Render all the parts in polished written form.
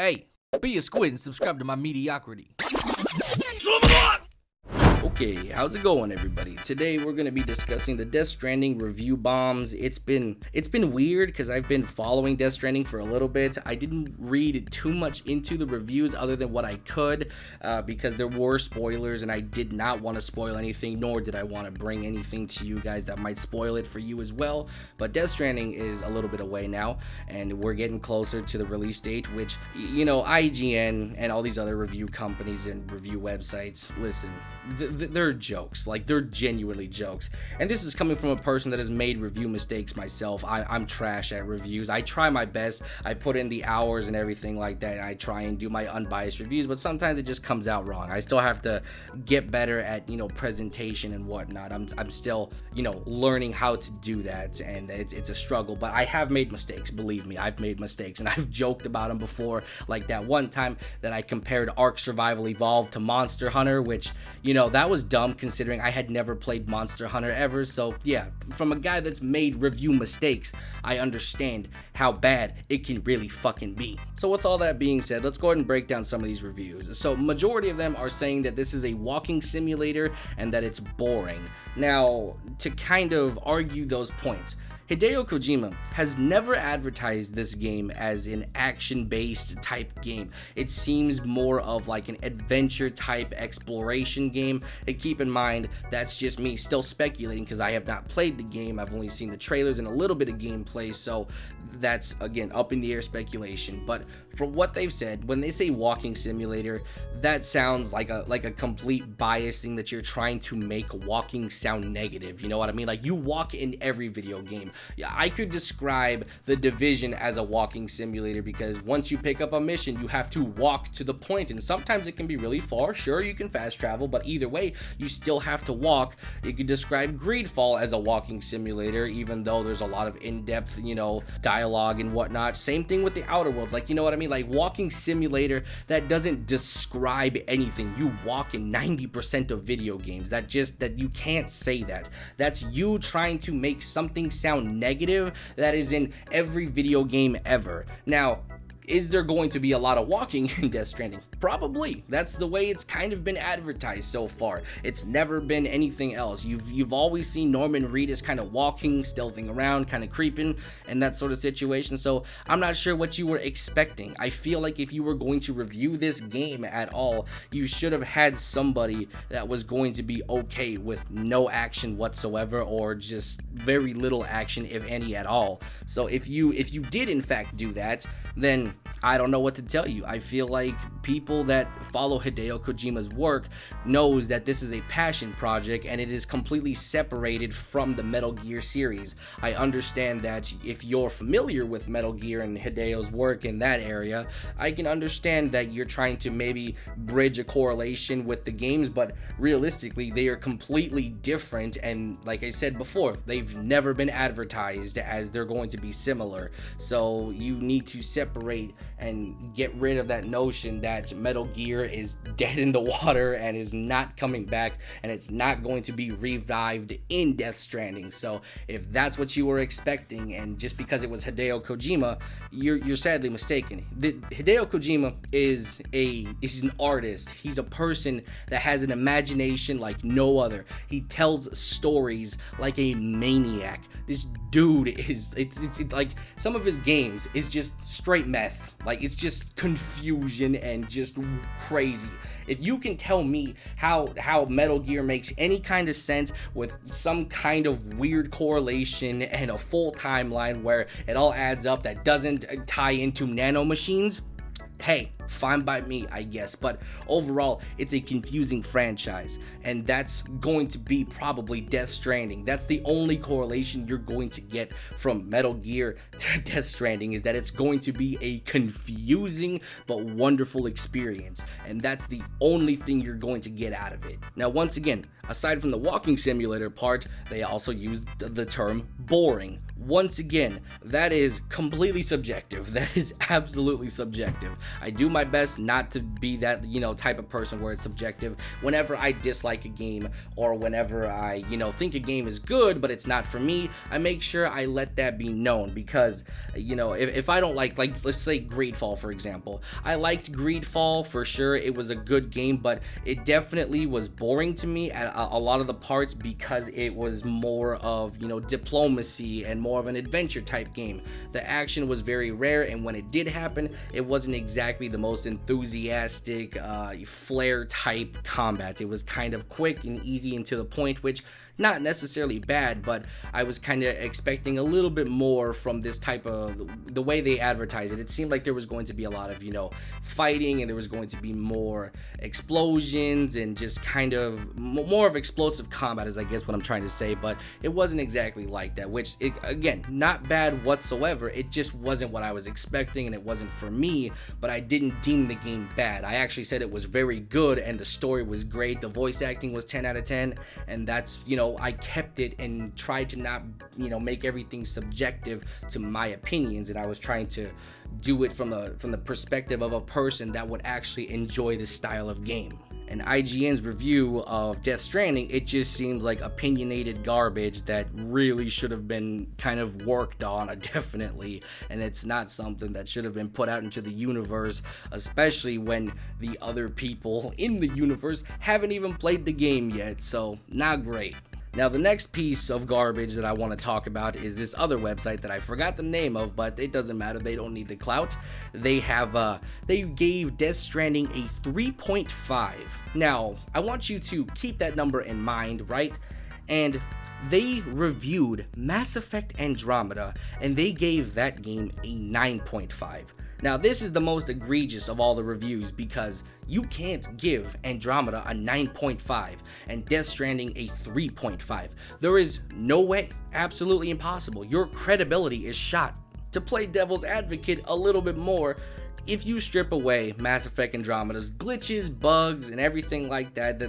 Hey, be a squid and subscribe to my mediocrity. Okay, how's it going, everybody? Today we're going to be discussing the Death Stranding review bombs. It's been weird because I've been following Death Stranding for a little bit. I didn't read too much into the reviews other than what I could because there were spoilers and I did not want to spoil anything, nor did I want to bring anything to you guys that might spoil it for you as well. But Death Stranding is a little bit away now and we're getting closer to the release date, which, you know, IGN and all these other review companies and review websites, listen, they're jokes. Like, they're genuinely jokes. And this is coming from a person that has made review mistakes myself. I'm trash at reviews. I try my best. I put in the hours and everything like that, and I try and do my unbiased reviews, but sometimes it just comes out wrong. I still have to get better at, you know, presentation and whatnot. I'm still, you know, learning how to do that, and it's a struggle, but I have made mistakes. Believe me, I've made mistakes, and I've joked about them before, like that one time that I compared Ark Survival Evolved to Monster Hunter, which, you know, that was dumb considering I had never played Monster Hunter ever. So yeah, from a guy that's made review mistakes, I understand how bad it can really fucking be. So with all that being said, let's go ahead and break down some of these reviews. So majority of them are saying that this is a walking simulator and that it's boring. Now, to kind of argue those points, Hideo Kojima has never advertised this game as an action-based type game. It seems more of like an adventure type exploration game. And keep in mind, that's just me still speculating because I have not played the game. I've only seen the trailers and a little bit of gameplay, so that's, again, up in the air speculation. But from what they've said, when they say walking simulator, that sounds like a complete bias thing that you're trying to make walking sound negative. You know what I mean? Like, you walk in every video game. Yeah, I could describe The Division as a walking simulator because once you pick up a mission, you have to walk to the point, and sometimes it can be really far. Sure, you can fast travel, but either way, you still have to walk. You could describe Greedfall as a walking simulator, even though there's a lot of in-depth, you know, dialogue and whatnot. Same thing with the Outer Worlds, like, you know what I mean? Like, walking simulator, that doesn't describe anything. You walk in 90% of video games. That you can't say that. That's you trying to make something sound negative that is in every video game ever. Now, is there going to be a lot of walking in Death Stranding? Probably. That's the way it's kind of been advertised so far. It's never been anything else. You've always seen Norman Reedus kind of walking, stealthing around, kind of creeping, and that sort of situation. So I'm not sure what you were expecting. I feel like if you were going to review this game at all, you should have had somebody that was going to be okay with no action whatsoever, or just very little action, if any at all. So if you did in fact do that, then I don't know what to tell you. I feel like people that follow Hideo Kojima's work knows that this is a passion project and it is completely separated from the Metal Gear series. I understand that if you're familiar with Metal Gear and Hideo's work in that area, I can understand that you're trying to maybe bridge a correlation with the games, but realistically, they are completely different, and like I said before, they've never been advertised as they're going to be similar. So you need to separate and get rid of that notion that Metal Gear is dead in the water and is not coming back, and it's not going to be revived in Death Stranding. So if that's what you were expecting, and just because it was Hideo Kojima, you're sadly mistaken. Hideo Kojima is an artist. He's a person that has an imagination like no other. He tells stories like a maniac. This dude is, it's like some of his games is just straight meth. Like, it's just confusion and just crazy. If you can tell me how Metal Gear makes any kind of sense with some kind of weird correlation and a full timeline where it all adds up that doesn't tie into nanomachines, hey, fine by me, I guess. But overall, it's a confusing franchise, and that's going to be probably Death Stranding. That's the only correlation you're going to get from Metal Gear to Death Stranding, is that it's going to be a confusing but wonderful experience, and that's the only thing you're going to get out of it. Now, once again, aside from the walking simulator part, they also use the term boring. Once again, that is completely subjective. That is absolutely subjective. I do my my best not to be that, type of person where it's subjective. Whenever I dislike a game, or whenever I, think a game is good but it's not for me, I make sure I let that be known, because, if I don't like let's say Greedfall, for example. I liked Greedfall for sure. It was a good game, but it definitely was boring to me at a lot of the parts, because it was more of, diplomacy and more of an adventure type game. The action was very rare, and when it did happen, it wasn't exactly the most enthusiastic flair type combat. It was kind of quick and easy and to the point, which not necessarily bad, but I was kind of expecting a little bit more from this type of, the way they advertise it. It seemed like there was going to be a lot of, fighting, and there was going to be more explosions and just kind of more of explosive combat, is I guess what I'm trying to say, but it wasn't exactly like that, which, again, not bad whatsoever. It just wasn't what I was expecting, and it wasn't for me, but I didn't deem the game bad. I actually said it was very good, and the story was great. The voice acting was 10 out of 10, and that's, I kept it and tried to not, make everything subjective to my opinions, and I was trying to do it from the perspective of a person that would actually enjoy this style of game. And IGN's review of Death Stranding, it just seems like opinionated garbage that really should have been kind of worked on, definitely, and it's not something that should have been put out into the universe, especially when the other people in the universe haven't even played the game yet, so not great. Now, the next piece of garbage that I want to talk about is this other website that I forgot the name of, but it doesn't matter. They don't need the clout. They gave Death Stranding a 3.5. Now, I want you to keep that number in mind, right? And they reviewed Mass Effect Andromeda, and they gave that game a 9.5. Now, this is the most egregious of all the reviews, because you can't give Andromeda a 9.5 and Death Stranding a 3.5. There is no way, absolutely impossible. Your credibility is shot. To play devil's advocate a little bit more, if you strip away Mass Effect Andromeda's glitches, bugs, and everything like that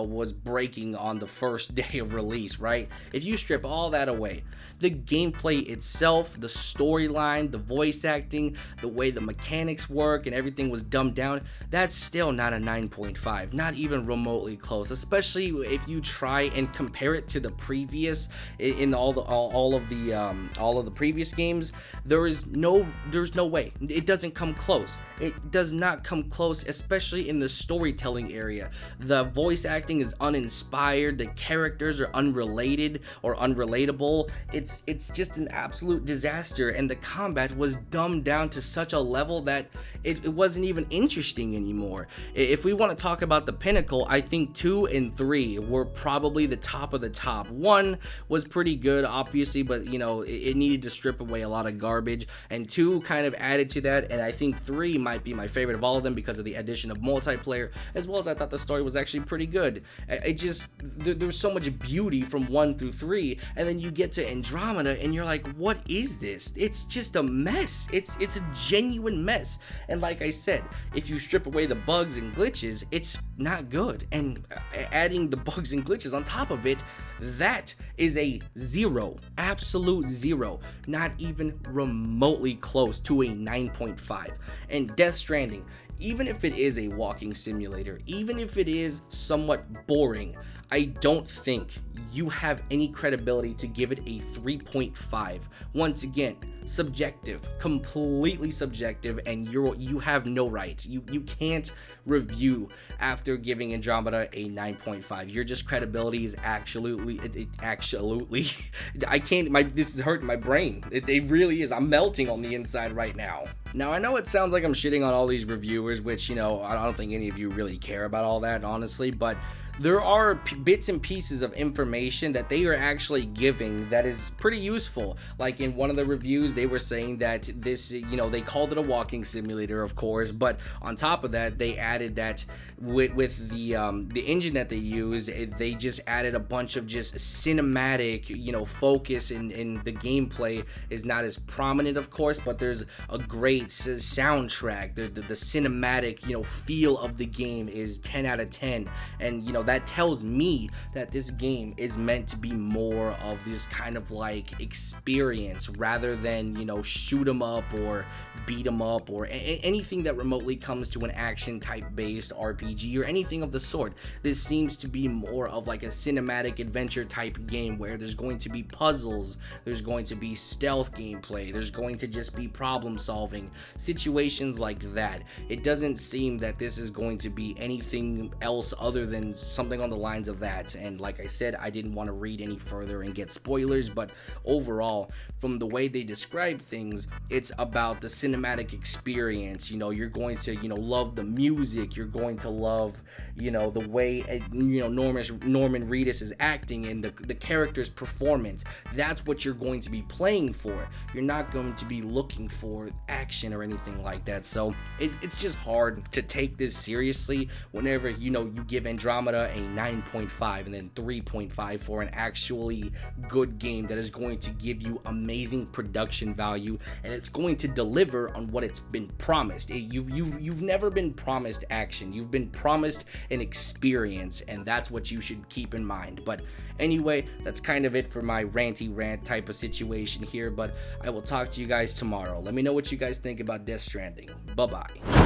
was breaking on the first day of release, right? If you strip all that away, the gameplay itself, the storyline, the voice acting, the way the mechanics work, and everything was dumbed down, that's still not a 9.5, not even remotely close. Especially if you try and compare it to the previous, in all of the previous games, there's no way. It doesn't come close. It does not come close, especially in the storytelling area. The voice acting is uninspired, the characters are unrelated or unrelatable. It's just an absolute disaster, and the combat was dumbed down to such a level that it wasn't even interesting anymore. If we want to talk about the pinnacle, I think 2 and 3 were probably the top of the top. 1 was pretty good, obviously, but it needed to strip away a lot of garbage, and 2 kind of added to that, and I think 3 might be my favorite of all of them because of the addition of multiplayer, as well as I thought the story was actually pretty good. There's so much beauty from 1 through 3, and then you get to Andromeda and you're like, what is this? It's just a mess. It's a genuine mess. And like I said, if you strip away the bugs and glitches, it's not good. And adding the bugs and glitches on top of it, that is a 0, absolute 0, not even remotely close to a 9.5. And Death Stranding, even if it is a walking simulator, even if it is somewhat boring, I don't think you have any credibility to give it a 3.5. Once again, subjective, completely subjective, and you have no right. You can't review after giving Andromeda a 9.5. Your just credibility is absolutely I can't, this is hurting my brain. It really is. I'm melting on the inside right now. Now, I know it sounds like I'm shitting on all these reviewers, which, I don't think any of you really care about all that, honestly, but there are bits and pieces of information that they are actually giving that is pretty useful. Like in one of the reviews, they were saying that this, they called it a walking simulator, of course, but on top of that, they added that with the engine that they use, they just added a bunch of just cinematic, focus, and the gameplay is not as prominent, of course, but there's a great soundtrack. The cinematic, feel of the game is 10 out of 10, and that tells me that this game is meant to be more of this kind of like experience rather than, you know, shoot 'em up or beat 'em up or anything that remotely comes to an action type based RPG or anything of the sort. This seems to be more of like a cinematic adventure type game where there's going to be puzzles, there's going to be stealth gameplay, there's going to just be problem solving, situations like that. It doesn't seem that this is going to be anything else other than something on the lines of that. And like I said, I didn't want to read any further and get spoilers, but overall, from the way they describe things, it's about the cinematic experience. You know, you're going to, you know, love the music, you're going to love, you know, the way, you know, Norman Reedus is acting and the character's performance. That's what you're going to be playing for. You're not going to be looking for action or anything like that. So it's just hard to take this seriously whenever, you know, you give Andromeda a 9.5 and then 3.5 for an actually good game that is going to give you amazing production value and it's going to deliver on what it's been promised. You've never been promised action. You've been promised an experience, and that's what you should keep in mind. But anyway, that's kind of it for my ranty rant type of situation here, but I will talk to you guys tomorrow. Let me know what you guys think about Death Stranding. Bye-bye.